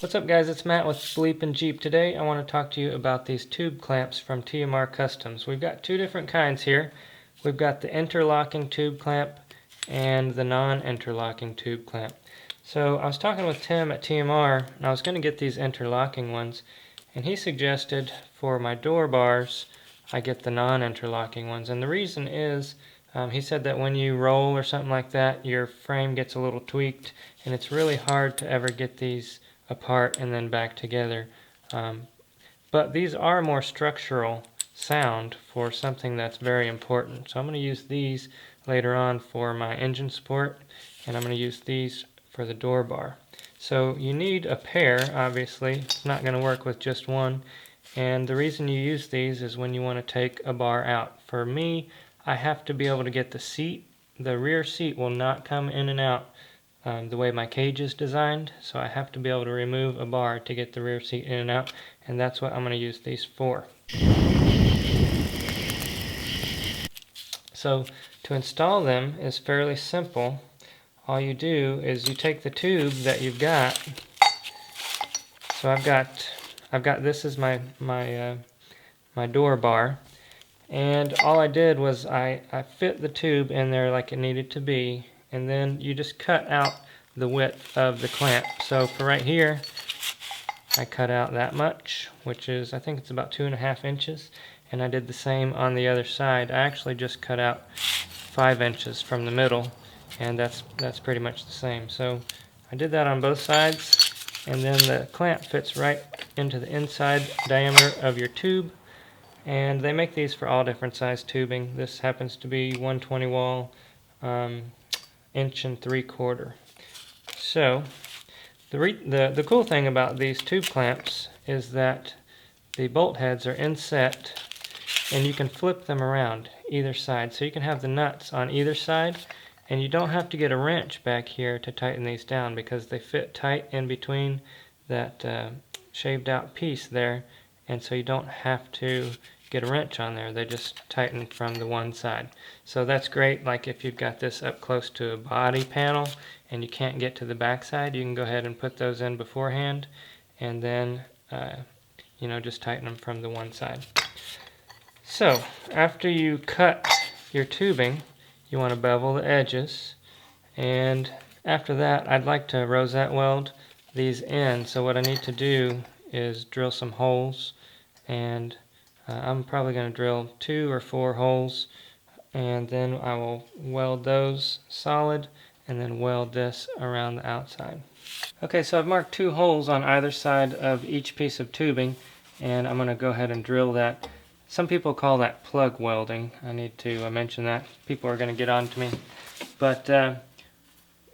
What's up guys, it's Matt with BleepinJeep. Today I want to talk to you about these tube clamps from TMR Customs. We've got two different kinds here. We've got the interlocking tube clamp and the non-interlocking tube clamp. So I was talking with Tim at TMR and I was going to get these interlocking ones, and he suggested for my door bars I get the non-interlocking ones, and the reason is he said that when you roll or something like that, your frame gets a little tweaked and it's really hard to ever get these apart and then back together. But these are more structural sound for something that's very important. So I'm going to use these later on for my engine support, and I'm going to use these for the door bar. So you need a pair, obviously. It's not going to work with just one. And the reason you use these is when you want to take a bar out. For me, I have to be able to get the seat. The rear seat will not come in and out the way my cage is designed, so I have to be able to remove a bar to get the rear seat in and out, and that's what I'm going to use these for. So to install them is fairly simple. All you do is you take the tube that you've got. So I've got this is my door bar, and all I did was I fit the tube in there like it needed to be, and then you just cut out the width of the clamp. So for right here, I cut out that much, which is, I think it's about 2.5 inches, and I did the same on the other side. I actually just cut out 5 inches from the middle, and that's pretty much the same. So I did that on both sides, and then the clamp fits right into the inside diameter of your tube. And they make these for all different size tubing. This happens to be 120 wall, 1 3/4 inch. So the cool thing about these tube clamps is that the bolt heads are inset, and you can flip them around either side. So you can have the nuts on either side, and you don't have to get a wrench back here to tighten these down because they fit tight in between that shaved out piece there, and so you don't have to get a wrench on there. They just tighten from the one side. So that's great, like if you've got this up close to a body panel and you can't get to the back side, you can go ahead and put those in beforehand, and then just tighten them from the one side. So after you cut your tubing, you want to bevel the edges, and after that I'd like to rosette weld these in. So what I need to do is drill some holes, and I'm probably going to drill 2 or 4 holes, and then I will weld those solid and then weld this around the outside. Okay, so I've marked 2 holes on either side of each piece of tubing, and I'm going to go ahead and drill that. Some people call that plug welding. I need to mention that. People are going to get on to me. But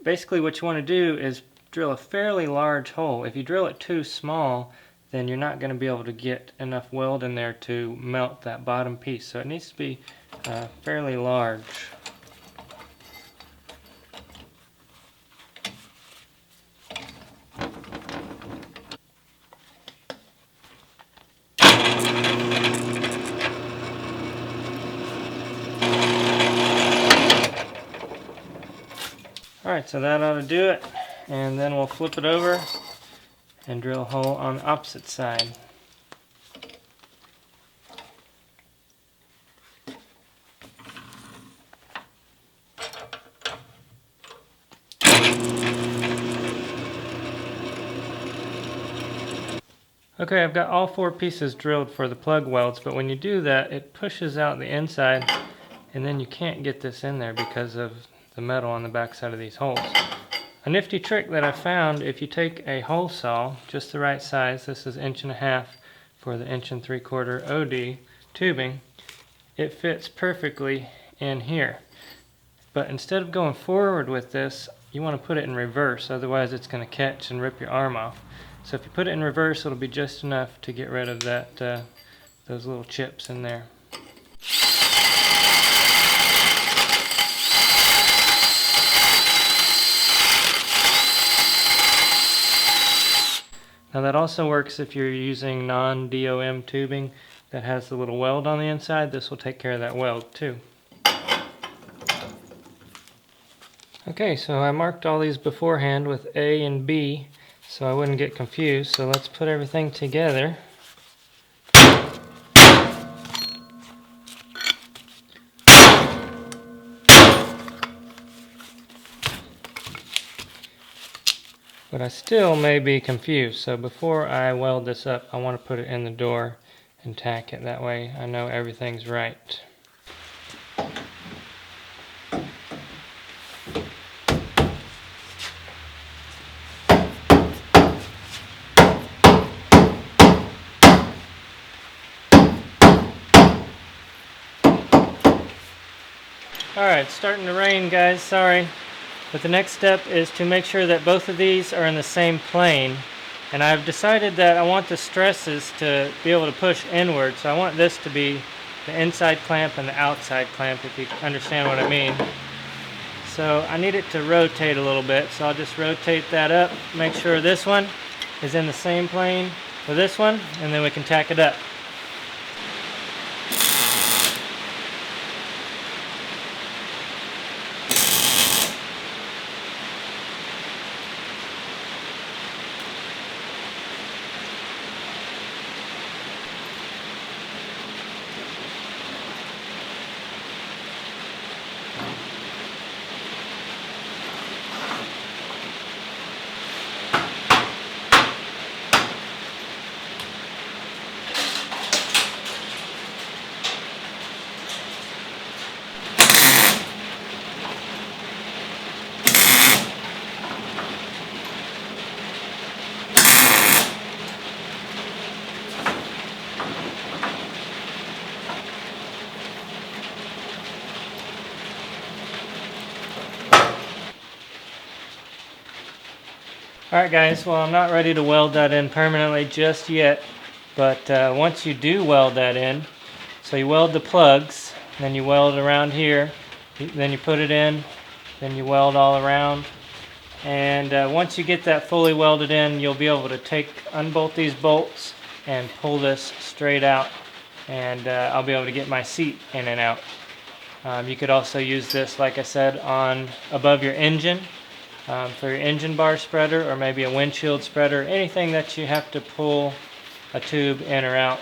basically what you want to do is drill a fairly large hole. If you drill it too small, then you're not going to be able to get enough weld in there to melt that bottom piece. So it needs to be fairly large. Alright, so that ought to do it, and then we'll flip it over and drill a hole on the opposite side. Okay, I've got all 4 pieces drilled for the plug welds, but when you do that, it pushes out the inside, and then you can't get this in there because of the metal on the back side of these holes. A nifty trick that I found, if you take a hole saw, just the right size, this is 1.5 inches for the 1 3/4 inch OD tubing, it fits perfectly in here. But instead of going forward with this, you want to put it in reverse, otherwise it's going to catch and rip your arm off. So if you put it in reverse, it'll be just enough to get rid of that those little chips in there. Now that also works if you're using non-DOM tubing that has the little weld on the inside. This will take care of that weld too. Okay, so I marked all these beforehand with A and B, so I wouldn't get confused. So let's put everything together. But I still may be confused, so before I weld this up, I want to put it in the door and tack it. That way I know everything's right. Alright, it's starting to rain, guys, sorry. But the next step is to make sure that both of these are in the same plane. And I've decided that I want the stresses to be able to push inward. So I want this to be the inside clamp and the outside clamp, if you understand what I mean. So I need it to rotate a little bit. So I'll just rotate that up, make sure this one is in the same plane with this one, and then we can tack it up. Alright guys, well I'm not ready to weld that in permanently just yet, but once you do weld that in, so you weld the plugs, then you weld around here, then you put it in, then you weld all around, and once you get that fully welded in, you'll be able to unbolt these bolts and pull this straight out, and I'll be able to get my seat in and out. You could also use this, like I said, above your engine. For your engine bar spreader, or maybe a windshield spreader, anything that you have to pull a tube in or out.